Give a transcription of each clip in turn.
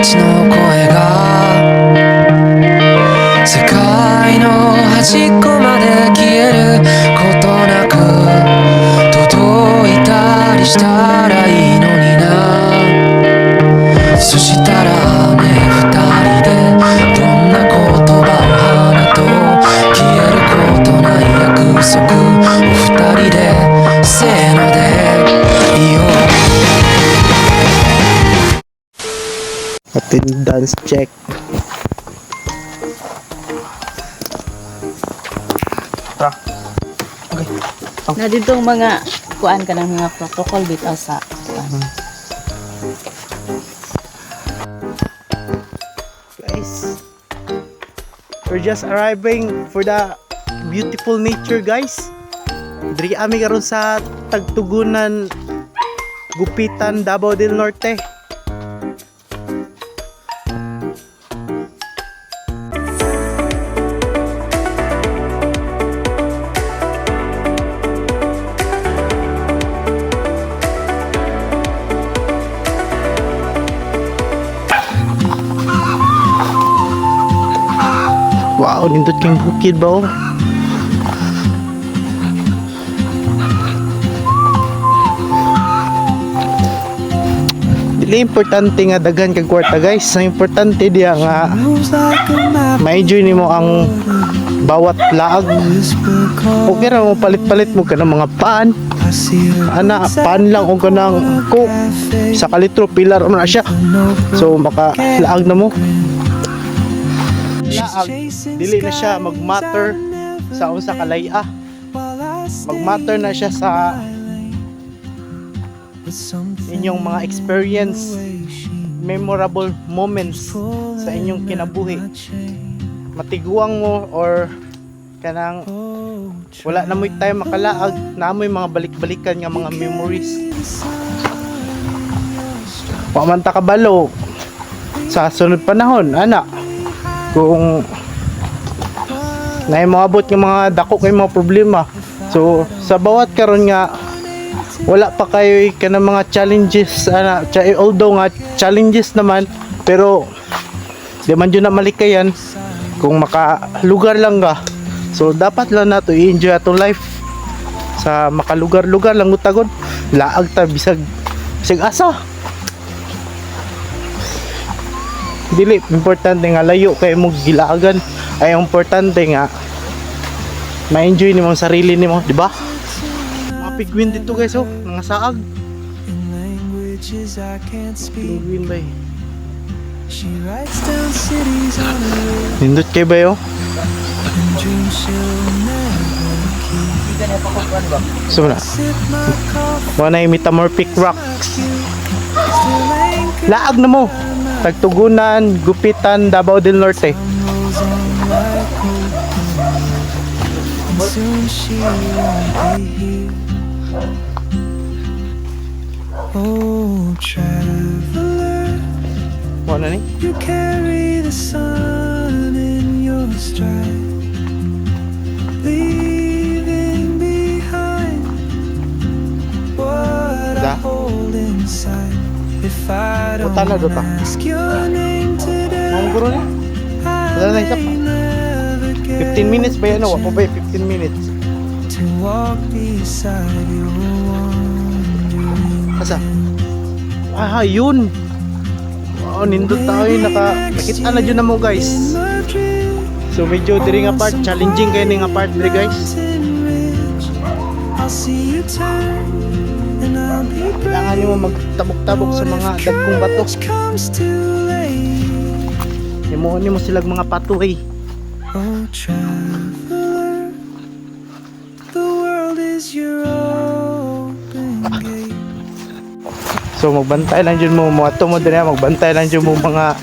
ちの声が世界の端っこまで消えることなく届いたりしたらいいのにな。そしたらね、二人でどんな言葉を放とう、消えることない約束を二人でせーので言おう。Attendance check. Na dito mga kuan ka ng mga protocol bitaw sa Guys, we're just arriving for the beautiful nature, guys. Diri ami karon sa Tagtugunan, Gupitan, Davao del Norte. Wow, nindot kang bukid ba oh. Dili importante nga daghan kag kwarta, guys. Ang importante diya nga ma-enjoy nimo ang bawat laag. Okay ra mo palit-palit mo kanang mga pan. Ana, pan lang o kanang coke. Sa kalitro pilar man na siya. So maka laag na mo. Laag, dili na siya mag-matter sa usa ka laya. Mag-matter na siya sa inyong mga experience, memorable moments sa inyong kinabuhi. Matiguang mo or kanang wala na mo'y time makalaag, na mo'y mga balik-balikan nga mga memories. Pamanta ka balo sa sunod panahon, ana. Kung na moabot ng mga dako kay mga problema. So sa bawat karon nga wala pa kayo kanang mga challenges, although nga challenges naman, pero di man yun na malikayan kung makalugar lang ka. So dapat lang nato i-enjoy atong life sa makalugar-lugar lang utagon, laag ta bisag asa. Dili importante nga layo kay mo gilaagan, ay importante nga ma-enjoy nimo ang sarili nimo, di ba? Mga pigwin dito, guys, oh, mga saag. Pigwin ba? Nindot kay ba yo? So na. Wala yung metamorphic rocks. Laag na mo. Tagtugunan, Gupitan, Davao del Norte. Oh, traveler, Ano ni? you carry the sun in your stride, leaving behind what I hold inside. If I don't Utala do ta. ask your name today, Ang guro ni? Wala na isa pa. 15 minutes ba yan? Ako ba 15 minutes? to walk beside you, wandering. Asa? Ah, yun. Oh, nindot tayo nakita na dyan na mo, guys. So medyo diri nga part challenging kayo nga part diri, guys. I'll see you turn and I'll be Kailangan nyo magtabok-tabok sa mga dagkong bato. comes too late. Imuon nyo silag mga patuhay. Oh, traveler, the world is your open gate. So magbantay lang dyan mo, mga tumo din yan, magbantay lang dyan mo mga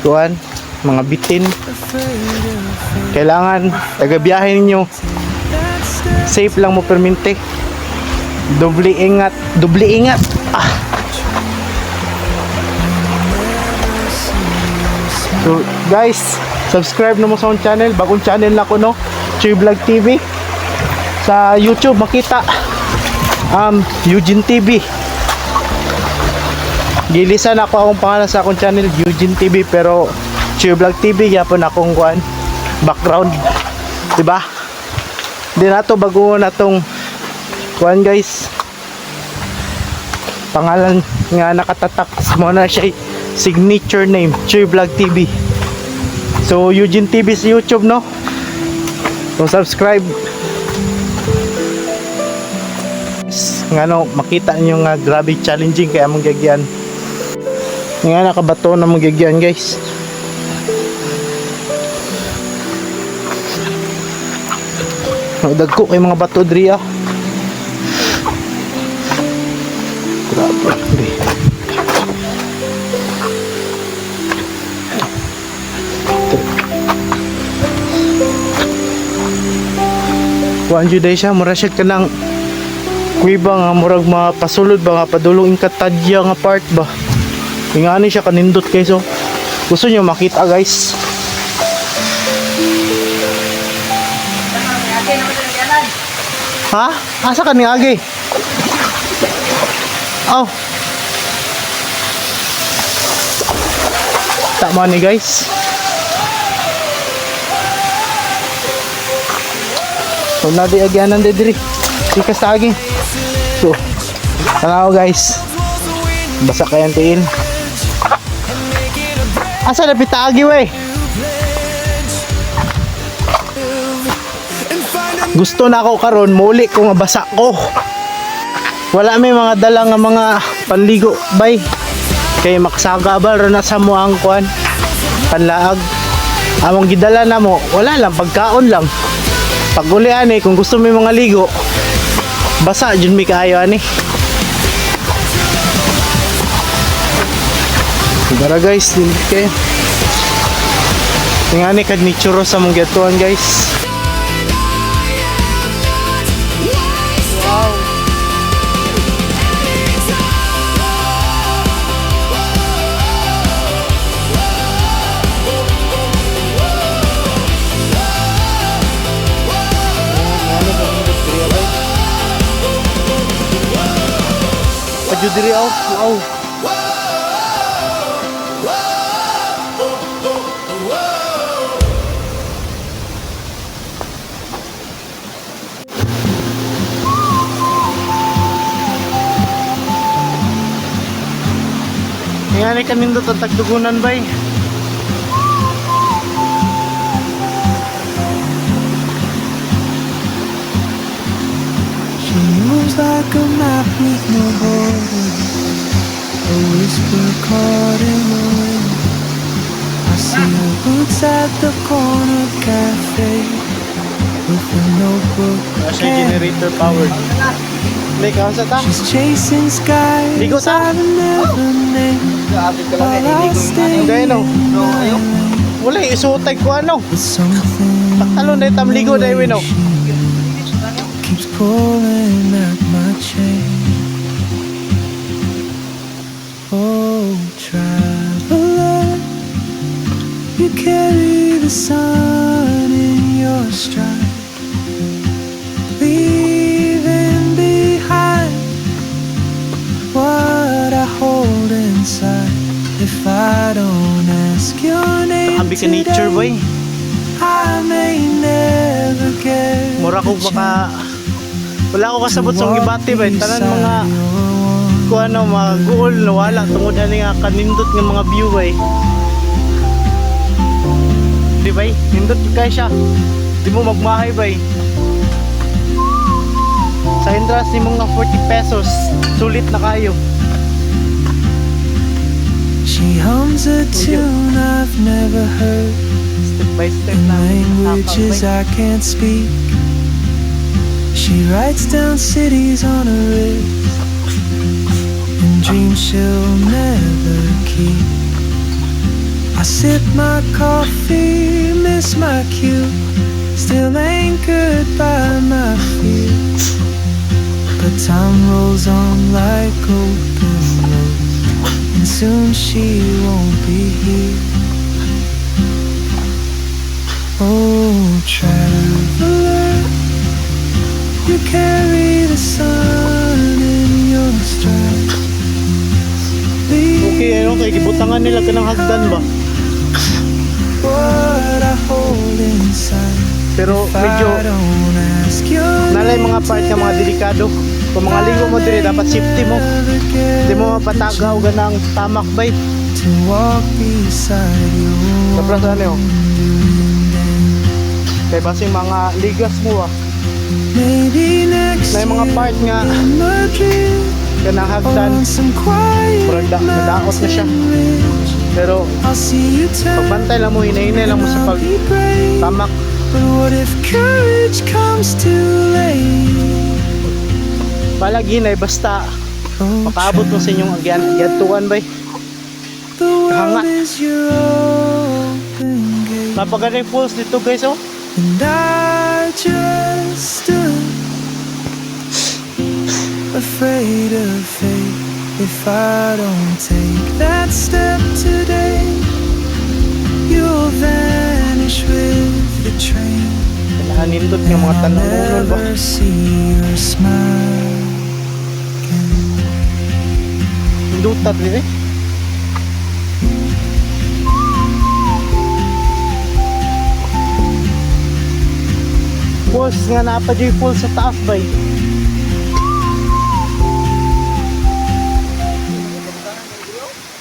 kuhan, mga bitin. Afraid of fate. Kailangan tagabiyahin ninyo. Safe lang mo permente. Doble ingat, doble ingat. Ah. So guys, subscribe na mo sa akong channel, bagong channel na ko, no, Choy Vlog TV. Sa YouTube makita Eugene TV. Gilisan ako akong pangalan sa akong channel Eugene TV, pero Chill Vlog TV yapon akong kuan background, diba? Di na to bago na tong kuan guys, pangalan nga nakatatak mo na siya signature name, Chill Vlog TV. So Eugene TV sa YouTube, no? Kung subscribe nga no, makita nyo nga grabe challenging kaya mong gagyan nga nakabato na mong gagyan guys. Dagko kay mga bato diri ah. Grabe. Kuan jud day siya, mura siya kanang kuiba nga murag mapasulod ba nga padulong inkatadya nga part ba. Ingani siya kanindot guys, oh. Gusto nyo makita guys. Ha? Asa ka ni Agi? Oh. Tama ni guys. So na di agyanan de diri. Sikas ta Agi. So, tanaw guys. Basa kayan tiin. Asa na pitagi we? Gusto na ako karon muli ko nga basa ko. Wala may mga dala nga mga panligo bay. Kay maksaga ba ro na sa mo ang kuan panlaag. Among gidala na mo, wala lang pagkaon lang. Pagulian kung gusto mo mga ligo, basa jud mi kaayo ani. Tara guys, hindi kayo. Tingani kad ni churro sa mong gatuan guys. Wow. Paju diri out. Wow. Ngani kanindot ang tagdugunan bay. She moves like a map with no borders, a whisper caught in the wind. I see her boots at the corner cafe with a notebook Nasa generator powered. Like, how's that? She's chasing skies Ligo ta? I've never named. I'll stay Gaya no? in my lane Wala, isutay ko ano. with something Takalo na itam ligo dahil we no. keeps pulling at my chain. Oh, traveler, you carry the sun in your stride, leaving behind what I hold inside. If I don't ask your name Sabi ka nature boy. today, I may never get Mura ko the baka chance wala ko kasabot sa gibati ba. Tanan mga beside your warm kung ano mga goal na wala tungod ani nga kanindot nga mga view bay. Di bay? Nindot kay siya. Di mo magmahay bay. Sa entrance ni mga 40 pesos. Sulit na kayo. She hums a tune I've never heard Step by step in na languages I can't speak. She writes down cities on her wrist and dreams she'll never keep. I sip my coffee, miss my cue, still anchored by my fears. But time rolls on like open roads, and soon she won't be here. Oh, traveler, you carry the sun in your stride, leaving kay gibutangan nila kanang hagdan ba. what I hold inside. Pero If medyo I don't ask you, nalay mga part nga mga delikado. Kung mga linggo mo dire dapat safety mo. Di mo mapatagaw ganang tamak bay. to walk beside you. Sobrang ano yun. Kaya basi mga ligas mo ah. Maybe next May mga part nga in Madrid kanang hagdan. on some quiet Murag nadaot na siya. ridge. Pero I'll see you turn. pagbantay lang mo, hinahinay lang mo sa I'll be brave. pagtamak. But what if courage comes too late? Balag hinay basta Oh, makaabot mo sa inyong agyatuan bay. the world Hanga. is your open gate. Napagaling falls dito guys oh. And I just stood afraid of fate. If I don't take that step today, you'll vanish with the train. Kailangan nindot ng mga I'll tanong ba. never see your smile again. Hindutat din eh. Falls nga napadyoy falls sa taas bay.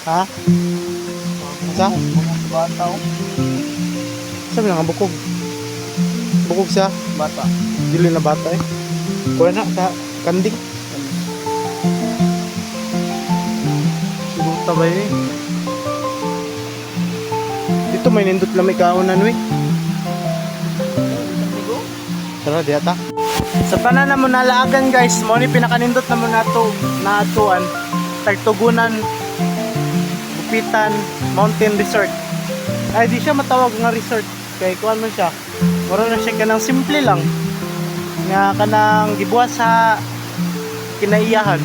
Ha? Sa? Bata Sabi na nga bukog. Bukog sa? Bata. Dili na bata eh. Kuha na sa kanding. Luta ba eh? Dito may nindot lang may kaunan eh. Tara di ata. Sa tanan na mo nalaagan guys, mo ni pinakanindot na mo natuan. Tagtugunan, Gupitan, Mountain Resort. Ay di siya matawag nga resort. Kaya kuhan man siya. Mura na siya kanang simple lang. Nga kanang gibuhat sa kinaiyahan.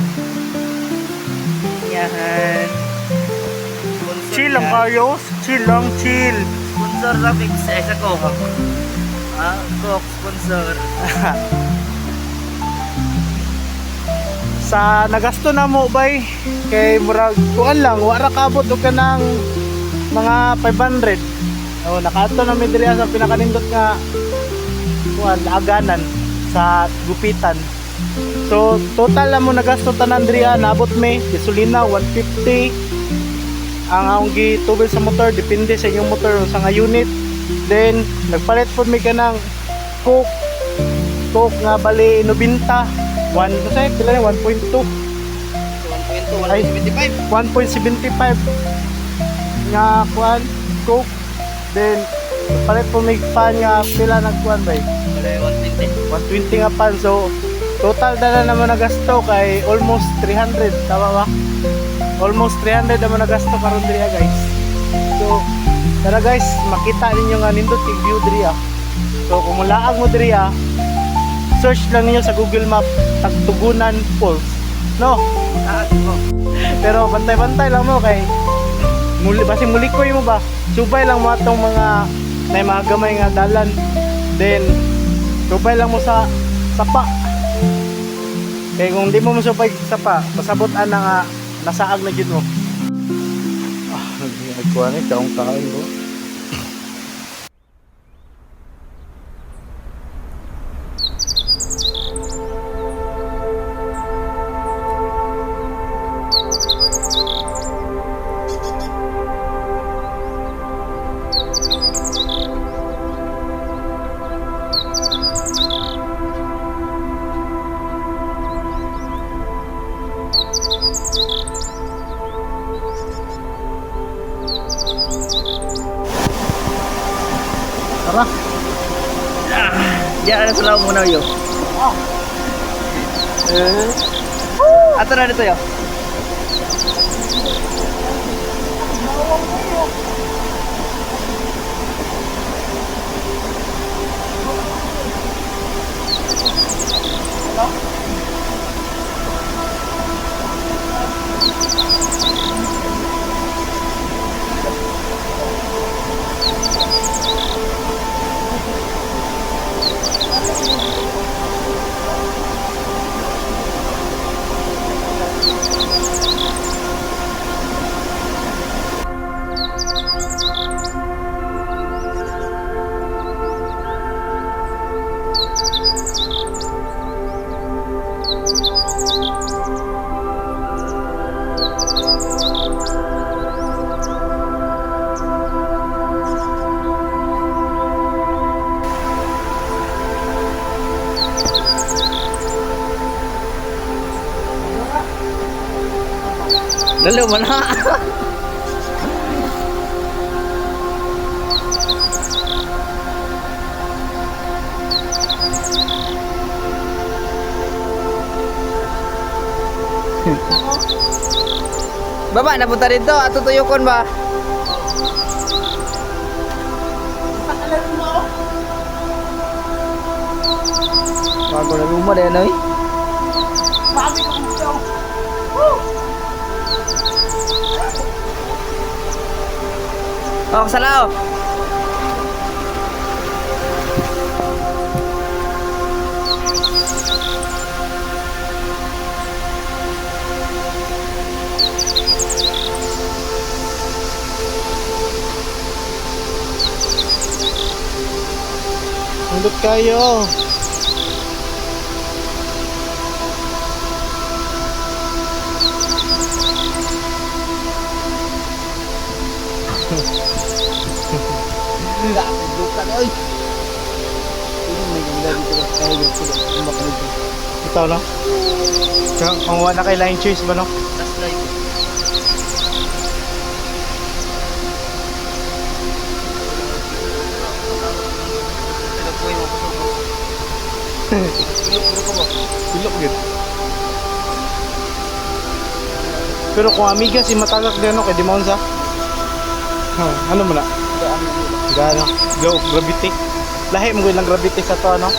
Yahan. Chill lang kayo. Chill lang, chill. Sponsor na fix sa Coke. Ah, Coke sponsor. Sa nagasto na mo bay kay murag kuan lang wala kabot og kanang mga 500. Oh, nakaadto na mi diri sa pinakanindot nga kuan aganan sa Gupitan. So total na mo nagasto tanan diri nabot mi gasolina 150. Ang akong gitubel sa motor depende sa inyong motor sa nga unit. Then nagpalit pod mi kanang Coke nga bali 90. 1 kasi pila na 1.2 1.2, Ay. 175. 1.75 nga kuan Coke. Then palit po may pan nga pila nagkuan bay Wala 120. 120 nga pan. So total na naman nagasto kay almost 300 tama ba? Almost 300 naman nagasto karon diri guys. So tara guys, makita ninyo nga nindot yung view diri. So kung mulaag mo diri search lang niyo sa Google Map Tagtugunan Falls. No? Pero bantay-bantay lang mo kay basi mulikoy mo ba? Subay lang mo atong mga may mga gamay nga dalan. Then subay lang mo sa sapa. Kay kung di mo musubay sa sapa, pasabotan na nga nasaag na jud mo. Nagkuha ni kaong kain ko. Tara. Diyan na sila muna yo. Ato na dito yo. Lalo mo na. Baba, napunta dito. Ato tuyokon ba? Bago na rumah deh, Noy. Oh, salah. Nandot kayo. Enggak, bukan, oi. Ini maganda dito kaya dito kumakan dito. Ito no? Kung wala kay line choice ba no? Last live. Bilok gid. Pero kung amiga si matagak din no kay di maunsa. Ano mo na? Gano? Go gravity. Lahi mo ilang gravity sa to ano?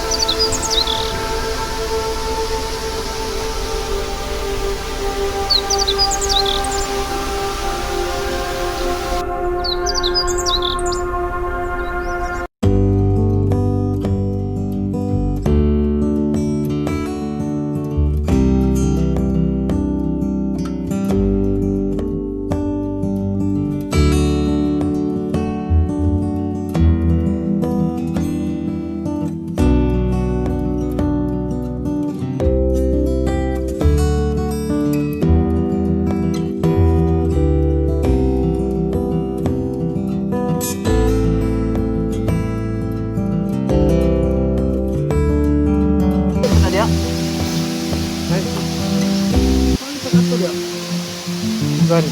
Gani.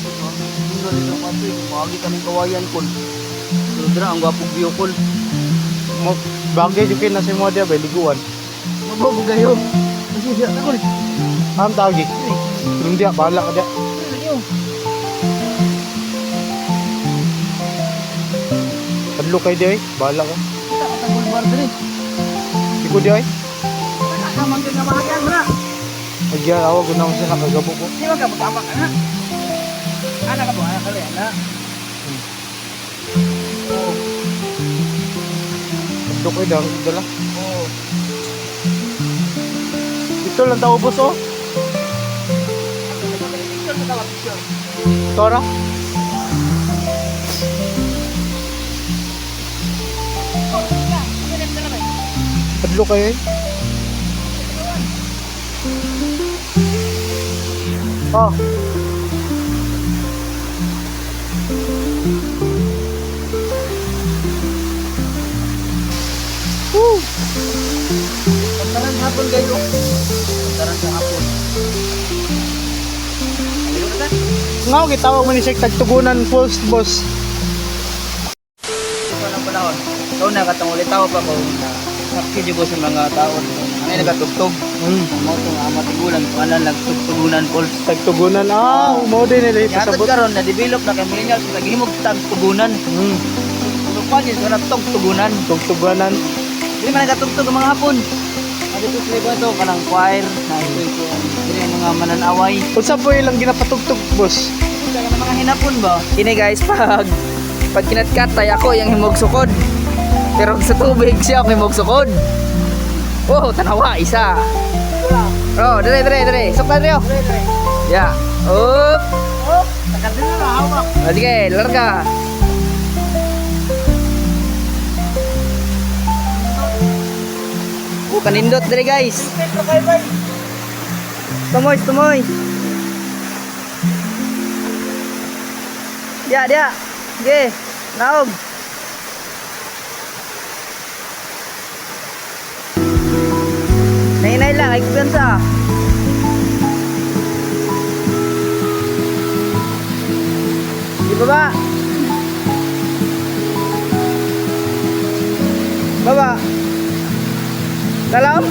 Magi kami kawayan kol. Sudra ang gwapo view kol. Mo bagay jud kay na si mo dia ba liguan. Mabago gayo. Kasi siya na kol. Am tagi. Tulong dia bala ka dia. Padlo kay dia bala ka. Kita katangol bar diri. Iko dia Wala ka man nga bahayan mo na. Agya awag ko na sa nakagabo ko. Di ba ka magkama ka na? Anak ka ba? Anak ka rin, anak. Oo. Padlo kay dia dala. Oo. Ito lang tao boss oh. Picture ka tawag, picture. Tora. Padlo kayo Oh. Woo. Pantaran hapon kayo. Pantaran sa hapon. Ayaw na ka? Ngaw gitawag man ni siya tagtugunan post boss. Ito ng panahon. Ikaw na katang ulit tao pa ko. Nakikidyo ko sa mga tao. May nagatugtog. Mo itong matigulan. Pangalan nagtugtugunan Paul. Tagtugunan mo din nila Yatod pasabot. karon na develop na kay millennials naghimog tagtugunan. Lupan yun na tugtugunan. Tugtuganan. Dili man nagatugtog ang mga hapon. Dito sila ba ito kanang choir na ito dili ang mga mananaway. Unsa po ilang ginapatugtog boss? Kaya ng mga hinapon ba? Kini guys pag kinatkat tay ako yung himog sukod. Pero sa tubig siya ako himog sukod. Oh, tanawa isa. Oh, dire. Sukad rin. Ya. Up. Nakadala na hawak. Sige, larga. Kanindot dire guys. Tumoy. Dia. Sige, naog. Nainay lang, ay kumpiyansa. Di baba. Baba. Dalam.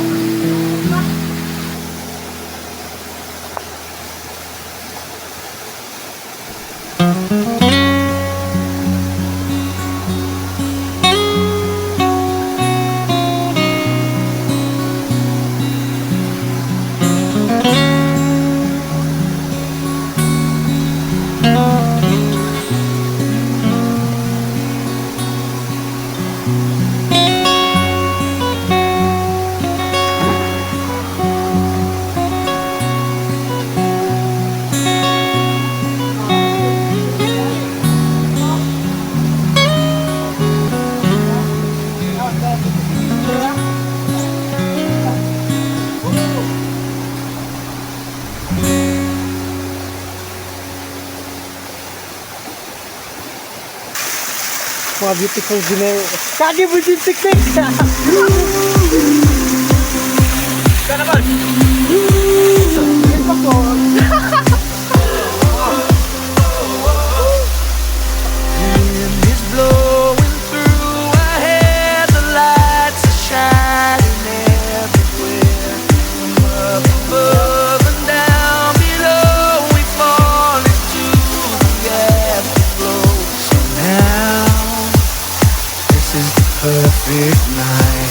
Mga beautiful scenery. Kagi mo din tiktik! Wind is blowing through our head, the lights are shining everywhere. From up above and down below, we fall into the afterglow. So now, this is the perfect night.